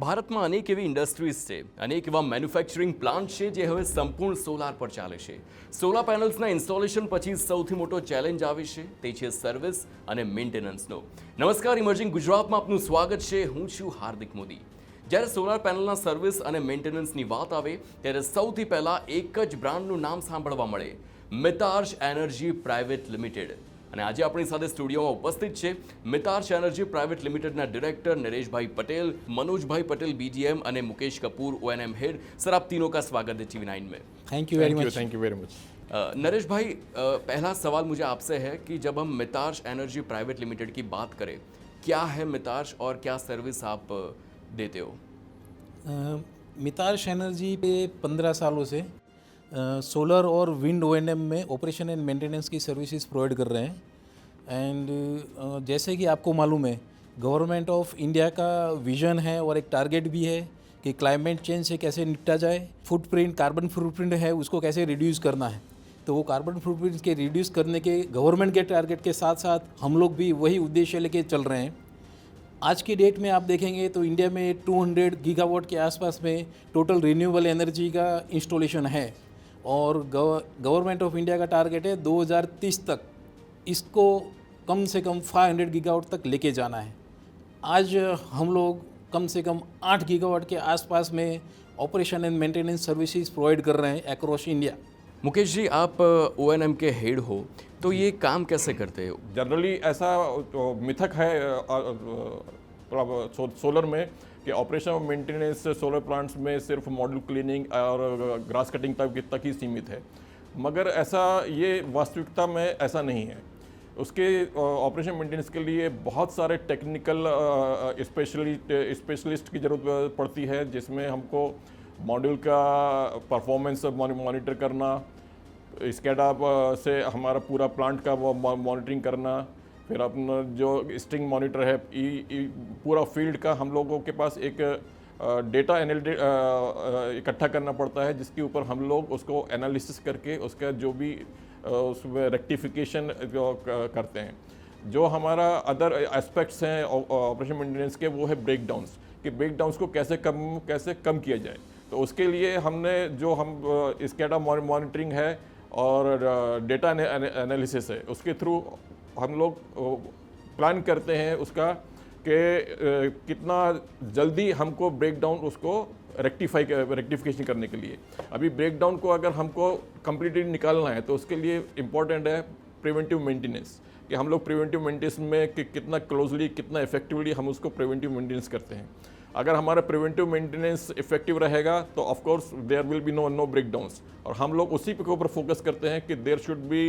ભારતમાં અનેક એવી ઇન્ડસ્ટ્રીઝ છે, અનેક એવા મેન્યુફેક્ચરિંગ પ્લાન્ટ છે જે હવે સંપૂર્ણ સોલાર પર ચાલે છે. સોલાર પેનલ્સના ઇન્સ્ટોલેશન પછી સૌથી મોટો ચેલેન્જ આવે છે તે છે સર્વિસ અને મેન્ટેનન્સનો. નમસ્કાર, ઇમર્જિંગ ગુજરાતમાં આપનું સ્વાગત છે. હું છું હાર્દિક મોદી. જ્યારે સોલાર પેનલના સર્વિસ અને મેન્ટેનન્સની વાત આવે ત્યારે સૌથી પહેલાં એક જ બ્રાન્ડનું નામ સાંભળવા મળે, મિતાર્શ એનર્જી પ્રાઇવેટ લિમિટેડ. અને આજે આપણી સાથે સ્ટુડિયોમાં ઉપસ્થિત છે મિતાર્શ એનર્જી પ્રાઇવેટ લિમિટેડના ડિરેક્ટર नरेशभाई पटेल, मनोजभाई पटेल बीडीएम અને Mukesh Kapoor O&M head. Sir, आप तीनों का स्वागत है टीवी 9 में. Thank you very much. Naresh भाई, पहला सवाल मुझे आपसे है कि जब हम मितार्श एनर्जी प्राइवेट लिमिटेड की बात करें, क्या है मितार्श और क्या सर्विस आप देते हो? मितार्श एनर्जी पे 15 सालों से सोलर और विंड ओएनएम में ऑपरेशन एंड मेंटेनेंस की सर्विसेज प्रोवाइड कर रहे हैं. एंड जैसे कि आपको मालूम है, गवर्नमेंट ऑफ इंडिया का विज़न है और एक टारगेट भी है कि क्लाइमेट चेंज से कैसे निपटा जाए. फुटप्रिंट, कार्बन फुटप्रिंट है, उसको कैसे रिड्यूस करना है. तो वो कार्बन फुटप्रिंट के रिड्यूस करने के गवर्नमेंट के टारगेट के साथ साथ हम लोग भी वही उद्देश्य लेके चल रहे हैं. आज की डेट में आप देखेंगे तो इंडिया में 200 गीगावाट के आसपास में टोटल रिन्यूएबल एनर्जी का इंस्टॉलेशन है और गवर्नमेंट ऑफ इंडिया का टारगेट है 2030 तक इसको कम से कम 500 गीगावाट तक लेके जाना है. आज हम लोग कम से कम 8 गीगावाट के आसपास में operation and maintenance services provide कर रहे हैं अक्रॉस इंडिया. मुकेश जी, आप ओएनएम के हेड हो, तो ये काम कैसे करते हो? जनरली ऐसा मिथक है सोलर में कि ऑपरेशन और मेंटेनेंस सोलर प्लांट्स में सिर्फ मॉड्यूल क्लीनिंग और ग्रास कटिंग तक ही सीमित है, मगर ऐसा ये वास्तविकता में ऐसा नहीं है. उसके ऑपरेशन मेंटेनेंस के लिए बहुत सारे टेक्निकल स्पेशलिस्ट की ज़रूरत पड़ती है, जिसमें हमको मॉड्यूल का परफॉर्मेंस मॉनिटर करना, स्केडा से हमारा पूरा प्लांट का मॉनिटरिंग करना, फिर अपना जो स्ट्रिंग मॉनिटर है, पूरा फील्ड का हम लोगों के पास एक डेटा इकट्ठा करना पड़ता है, जिसके ऊपर हम लोग उसको एनालिसिस करके उसका जो भी उसमें रेक्टिफिकेशन करते हैं. जो हमारा अदर एस्पेक्ट्स हैं ऑपरेशन मेंटेनेंस के, वो है ब्रेकडाउन्स, कि ब्रेकडाउन्स को कैसे कम किया जाए. तो उसके लिए हमने जो हम स्केडा मॉनिटरिंग है और डेटा एनालिसिस है, उसके थ्रू हम लोग प्लान करते हैं उसका कि कितना जल्दी हमको ब्रेकडाउन उसको रेक्टिफिकेशन करने के लिए. अभी ब्रेकडाउन को अगर हमको कम्प्लीटली निकालना है तो उसके लिए इम्पोर्टेंट है प्रिवेंटिव मेंटेनेंस, कि हम लोग प्रिवेंटिव मेंटेनेंस में कि कितना क्लोजली, कितना इफेक्टिवली हम उसको प्रिवेंटिव मेंटेनेंस करते हैं. अगर हमारा प्रिवेंटिव मेंटेनेंस इफेक्टिव रहेगा तो of course there will be no breakdowns. और हम लोग उसी के ऊपर फोकस करते हैं कि there should be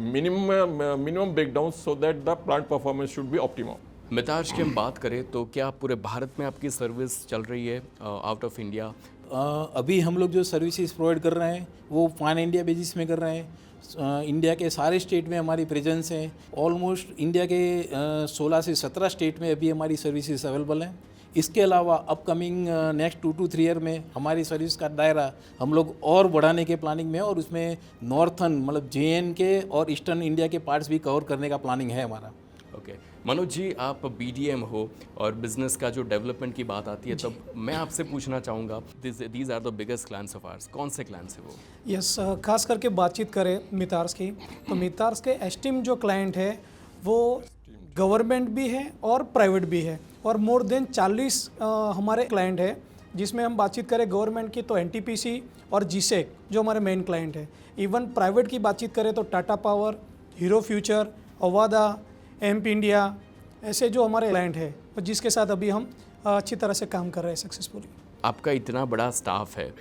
minimum breakdowns so that the plant performance should be optimum. मितार्श की हम बात करें तो क्या पूरे भारत में आपकी सर्विस चल रही है आउट ऑफ इंडिया? अभी हम लोग जो सर्विसेज प्रोवाइड कर रहे हैं वो पैन इंडिया बेसिस में कर रहे हैं. इंडिया के सारे स्टेट में हमारी प्रेजेंस है. ऑलमोस्ट इंडिया के 16 से 17 स्टेट में अभी हमारी सर्विसेज अवेलेबल हैं. इसके अलावा अपकमिंग नेक्स्ट 2 to 3 ईयर में हमारी सर्विस का दायरा हम लोग और बढ़ाने के प्लानिंग में, और उसमें नॉर्थन मतलब JNK और ईस्टर्न इंडिया के पार्ट्स भी कवर करने का प्लानिंग है हमारा. ओके. मनोज जी, आप BDM हो और बिजनेस का जो डेवलपमेंट की बात आती है, तब मैं आपसे पूछना चाहूँगा, these are the biggest clients of ours. कौन से क्लाइंट्स है वो? यस, खास करके बातचीत करें मितार्श की, तो मितार्श के एस्टीम जो क्लाइंट है वो गवर्नमेंट भी है और प्राइवेट भी है, और मोर देन 40 हमारे क्लाइंट है. जिसमें हम बातचीत करें गवर्नमेंट की तो NTPC और GSEC जो हमारे मेन क्लाइंट है. इवन प्राइवेट की बातचीत करें तो Tata power, hero future, Avaada, amp India, ऐसे जो हमारे क्लाइंट है और जिसके साथ अभी हम अच्छी तरह से काम कर रहे हैं सक्सेसफुली. आपका इतना बड़ा स्टाफ है,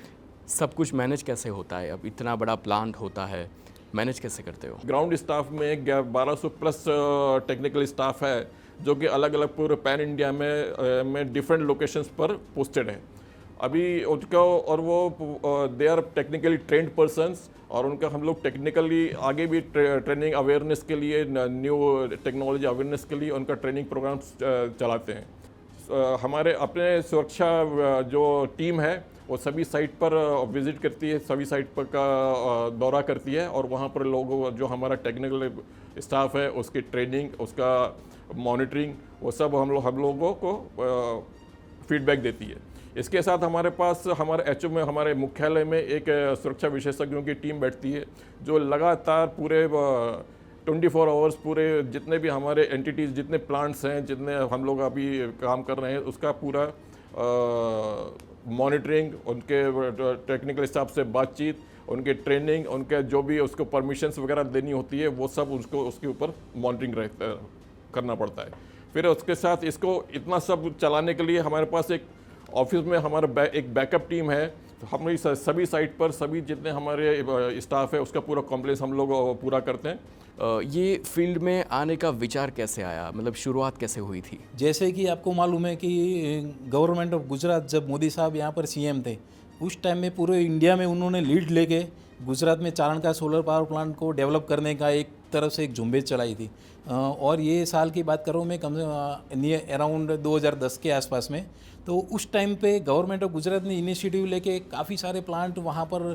सब कुछ मैनेज कैसे होता है? अब इतना बड़ा प्लांट होता है, मैनेज कैसे करते हो? ग्राउंड स्टाफ में 1200 प्लस टेक्निकल स्टाफ है, जो कि अलग अलग पूरे पैन इंडिया में डिफरेंट लोकेशंस पर पोस्टेड है अभी उनका. और वो they are technically trained persons, और उनका हम लोग टेक्निकली आगे भी ट्रेनिंग अवेयरनेस के लिए, न्यू टेक्नोलॉजी अवेयरनेस के लिए उनका ट्रेनिंग प्रोग्राम्स चलाते हैं. हमारे अपने सुरक्षा जो टीम है वो सभी साइट पर विज़िट करती है, सभी साइट पर का दौरा करती है, और वहाँ पर लोग जो हमारा टेक्निकल स्टाफ है उसकी ट्रेनिंग, उसका मॉनिटरिंग, वो सब हम लोगों को फीडबैक देती है। इसके साथ हमारे पास हमारे एचओ में, हमारे मुख्यालय में एक सुरक्षा विशेषज्ञों की टीम बैठती है जो लगातार पूरे 24 आवर्स पूरे जितने भी हमारे एंटिटीज़, जितने प्लांट्स हैं, जितने हम लोग अभी काम कर रहे हैं, उसका पूरा मॉनिटरिंग, उनके टेक्निकल स्टाफ से बातचीत, उनके ट्रेनिंग, उनके जो भी उसको परमिशंस वगैरह देनी होती है, वो सब उसको उसके ऊपर मॉनिटरिंग करना पड़ता है। फिर उसके साथ इसको इतना सब चलाने के लिए हमारे पास एक ऑफिस में हमारा एक बैकअप टीम है। तो हम सभी साइट पर सभी जितने हमारे स्टाफ है उसका पूरा कॉम्प्लेक्स हम लोग पूरा करते हैं। ये फील्ड में आने का विचार कैसे आया, मतलब शुरुआत कैसे हुई थी? जैसे कि आपको मालूम है कि गवर्नमेंट ऑफ गुजरात, जब मोदी साहब यहाँ पर सीएम थे, उस टाइम में पूरे इंडिया में उन्होंने लीड लेके गुजरात में चारण का सोलर पावर प्लांट को डेवलप करने का एक तरफ से एक झुंबेश चलाई थी। और ये साल की बात करूँ मैं, कम से अराउंड 2010 के आसपास में, तो उस टाइम पे गवर्नमेंट ऑफ गुजरात ने इनिशिएटिव लेके काफ़ी सारे प्लांट वहाँ पर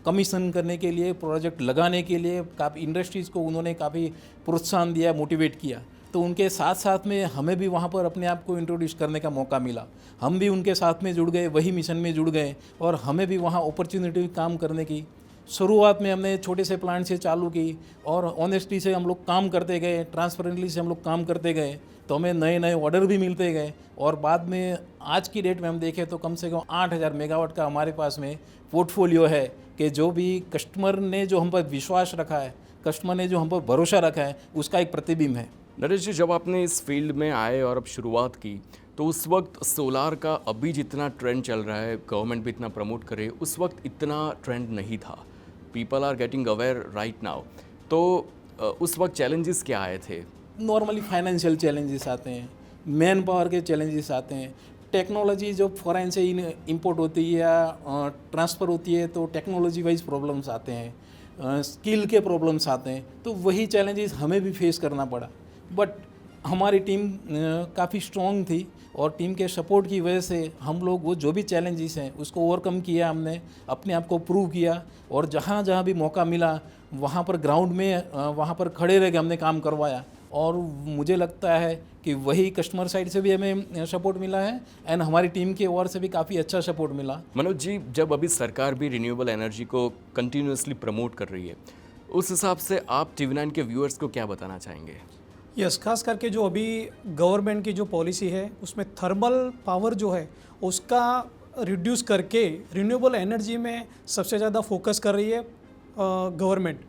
कमीशन करने के लिए, प्रोजेक्ट लगाने के लिए काफ़ी इंडस्ट्रीज़ को उन्होंने काफ़ी प्रोत्साहन दिया, मोटिवेट किया। तो उनके साथ साथ में हमें भी वहाँ पर अपने आप को इंट्रोड्यूस करने का मौका मिला। हम भी उनके साथ में जुड़ गए, वही मिशन में जुड़ गए और हमें भी वहाँ अपॉर्चुनिटी काम करने की। शुरुआत में हमने छोटे से प्लांट से चालू की और ऑनेस्टी से हम लोग काम करते गए, ट्रांसपेरेंटली से हम लोग काम करते गए, तो हमें नए नए ऑर्डर भी मिलते गए। और बाद में आज की डेट में हम देखें तो कम से कम 8000 मेगावाट का हमारे पास में पोर्टफोलियो है कि जो भी कस्टमर ने जो हम पर विश्वास रखा है, कस्टमर ने जो हम पर भरोसा रखा है, उसका एक प्रतिबिंब है। नरेश जी, जब आपने इस फील्ड में आए और अब शुरुआत की, तो उस वक्त सोलार का अभी जितना ट्रेंड चल रहा है, गवर्नमेंट भी इतना प्रमोट करे, उस वक्त इतना ट्रेंड नहीं था। People are getting aware right now. तो उस वक्त चैलेंजेस क्या आए थे? नॉर्मली फाइनेंशियल चैलेंजेस आते हैं, मैन पावर के चैलेंजेस आते हैं, टेक्नोलॉजी जो फॉरेन से इंपोर्ट होती है या ट्रांसफ़र होती है तो टेक्नोलॉजी वाइज प्रॉब्लम्स आते हैं, स्किल के प्रॉब्लम्स आते हैं, तो वही चैलेंजेस हमें भी फेस करना पड़ा। बट हमारी टीम काफ़ी स्ट्रॉन्ग थी और टीम के सपोर्ट की वजह से हम लोग वो जो भी चैलेंजेस हैं उसको ओवरकम किया, हमने अपने आप को प्रूव किया और जहाँ जहाँ भी मौका मिला वहाँ पर ग्राउंड में वहाँ पर खड़े रह के हमने काम करवाया। और मुझे लगता है कि वही कस्टमर साइड से भी हमें सपोर्ट मिला है एंड हमारी टीम की ओर से भी काफ़ी अच्छा सपोर्ट मिला। मनोज जी, जब अभी सरकार भी रिन्यूएबल एनर्जी को कंटिन्यूसली प्रमोट कर रही है, उस हिसाब से आप TV9 के व्यूअर्स को क्या बताना चाहेंगे? यस, खास करके जो अभी गवर्नमेंट की जो पॉलिसी है उसमें थर्मल पावर जो है उसका रिड्यूस करके रिन्यूएबल एनर्जी में सबसे ज़्यादा फोकस कर रही है गवर्नमेंट।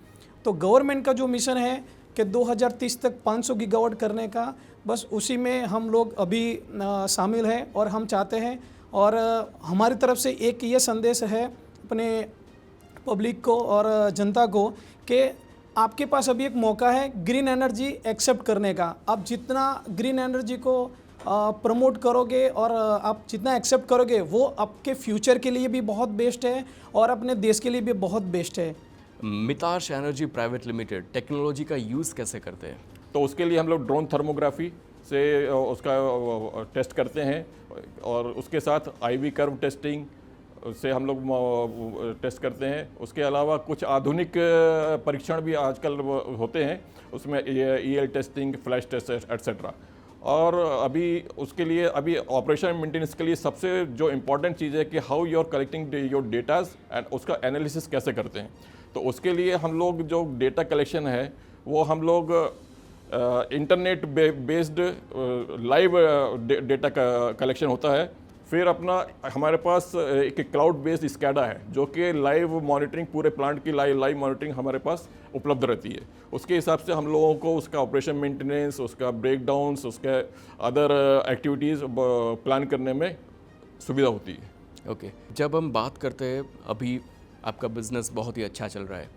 तो गवर्नमेंट का जो मिशन है कि 2030 तक 500 गीगावाट करने का, बस उसी में हम लोग अभी शामिल हैं और हम चाहते हैं। और हमारी तरफ से एक ये संदेश है अपने पब्लिक को और जनता को कि आपके पास अभी एक मौका है ग्रीन एनर्जी एक्सेप्ट करने का। आप जितना ग्रीन एनर्जी को प्रमोट करोगे और आप जितना एक्सेप्ट करोगे वो आपके फ्यूचर के लिए भी बहुत बेस्ट है और अपने देश के लिए भी बहुत बेस्ट है। मितार्श एनर्जी प्राइवेट लिमिटेड टेक्नोलॉजी का यूज़ कैसे करते हैं? तो उसके लिए हम लोग ड्रोन थर्मोग्राफी से उसका टेस्ट करते हैं और उसके साथ IV कर्व टेस्टिंग से हम लोग टेस्ट करते हैं। उसके अलावा कुछ आधुनिक परीक्षण भी आजकल होते हैं, उसमें EL testing, flash test etcetera. और अभी उसके लिए अभी ऑपरेशन मेंटेनेंस के लिए सबसे जो इम्पोर्टेंट चीज़ है कि how you are collecting your datas and उसका एनालिसिस कैसे करते हैं। तो उसके लिए हम लोग जो डेटा कलेक्शन है वो हम लोग internet based live data collection होता है। फिर अपना हमारे पास एक क्लाउड बेस्ड स्कैडा है जो कि लाइव मॉनिटरिंग, पूरे प्लांट की लाइव मॉनिटरिंग हमारे पास उपलब्ध रहती है। उसके हिसाब से हम लोगों को उसका ऑपरेशन मेंटेनेंस, उसका ब्रेकडाउन्स, उसके अदर एक्टिविटीज़ प्लान करने में सुविधा होती है। ओके, जब हम बात करते हैं, अभी आपका बिजनेस बहुत ही अच्छा चल रहा है,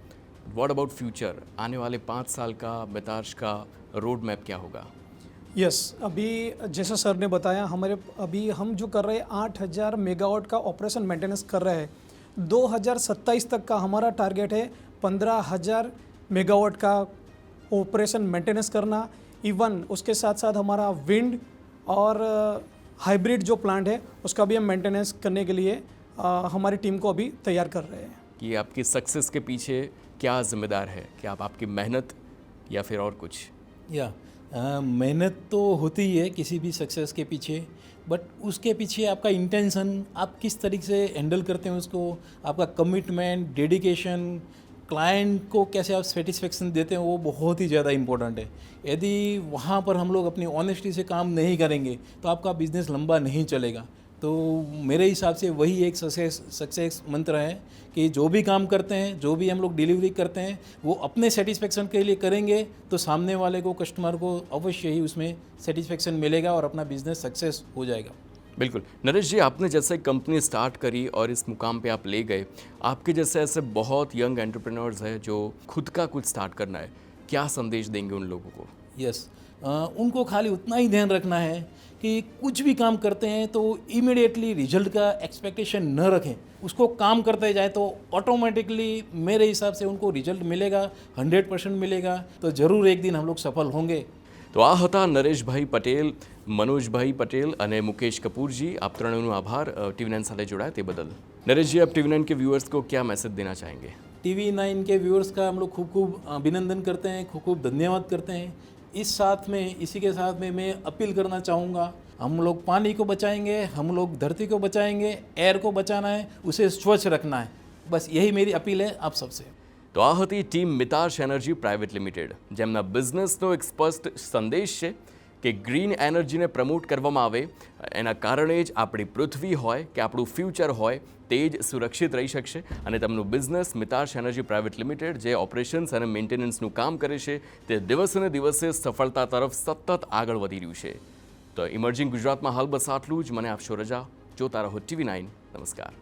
व्हाट अबाउट फ्यूचर? आने वाले 5 साल का मितार्श का रोड मैप क्या होगा? यस, अभी जैसा सर ने बताया, अभी हम जो कर रहे हैं 8000 मेगावाट का ऑपरेशन मेंटेनेंस कर रहे हैं। 2027 तक का हमारा टारगेट है 15000 मेगावाट का ऑपरेशन मेंटेनेंस करना। इवन उसके साथ साथ हमारा विंड और हाइब्रिड जो प्लांट है उसका भी हम मेंटेनेंस करने के लिए हमारी टीम को अभी तैयार कर रहे हैं। कि आपकी सक्सेस के पीछे क्या जिम्मेदार है? क्या आपकी मेहनत या फिर और कुछ? या मेहनत तो होती ही है किसी भी सक्सेस के पीछे, बट उसके पीछे आपका इंटेंशन, आप किस तरीके से हैंडल करते हैं उसको, आपका कमिटमेंट, डेडिकेशन, क्लाइंट को कैसे आप सेटिस्फेक्शन देते हैं, वो बहुत ही ज़्यादा इम्पोर्टेंट है। यदि वहाँ पर हम लोग अपनी ऑनेस्टी से काम नहीं करेंगे तो आपका बिजनेस लंबा नहीं चलेगा। तो मेरे हिसाब से वही एक सक्सेस मंत्र है कि जो भी काम करते हैं, जो भी हम लोग डिलीवरी करते हैं, वो अपने सेटिस्फेक्शन के लिए करेंगे तो सामने वाले को, कस्टमर को अवश्य ही उसमें सेटिस्फेक्शन मिलेगा और अपना बिजनेस सक्सेस हो जाएगा। बिल्कुल। नरेश जी, आपने जैसे कंपनी स्टार्ट करी और इस मुकाम पे आप ले गए, आपके जैसे ऐसे बहुत यंग एंटरप्रेन्योर्स हैं जो खुद का कुछ स्टार्ट करना है, क्या संदेश देंगे उन लोगों को? यस, उनको खाली उतना ही ध्यान रखना है कि कुछ भी काम करते हैं तो इमीडिएटली रिजल्ट का एक्सपेक्टेशन न रखें, उसको काम करते जाए तो ऑटोमेटिकली मेरे हिसाब से उनको रिजल्ट मिलेगा, 100% मिलेगा। तो ज़रूर एक दिन हम लोग सफल होंगे। તો આ હતા નરેશભાઈ પટેલ, મનોજભાઈ પટેલ અને મુકેશ કपूरજી। आप ત્રણેયનો આભાર ટીવી9 સાથે જોડાયા તે બદલ। नरेश जी, आप टीवी9 के व्यूअर्स को क्या मैसेज देना चाहेंगे? TV9 के व्यूअर्स का हम लोग खूब खूब अभिनंदन करते हैं, खूब खूब धन्यवाद करते हैं। इसी के साथ में मैं अपील करना चाहूँगा, हम लोग पानी को बचाएंगे, हम लोग धरती को बचाएंगे, एयर को बचाना है, उसे स्वच्छ रखना है। बस यही मेरी अपील है आप सबसे। તો આ હતી ટીમ મિતાર્સ એનર્જી પ્રાઇવેટ લિમિટેડ, જેમના બિઝનેસનો એક સ્પષ્ટ સંદેશ છે કે ગ્રીન એનર્જીને પ્રમોટ કરવામાં આવે, એના કારણે જ આપણી પૃથ્વી હોય કે આપણું ફ્યુચર હોય તે જ સુરક્ષિત રહી શકશે। અને તેમનું બિઝનેસ મિતાર્સ એનર્જી પ્રાઇવેટ લિમિટેડ જે ઓપરેશન્સ અને મેન્ટેનન્સનું કામ કરે છે તે દિવસે ને દિવસે સફળતા તરફ સતત આગળ વધી રહ્યું છે। તો ઇમર્જિંગ ગુજરાતમાં હાલ બસ આટલું જ। મને આપશો રજા, જોતા રહો TV9। નમસ્કાર।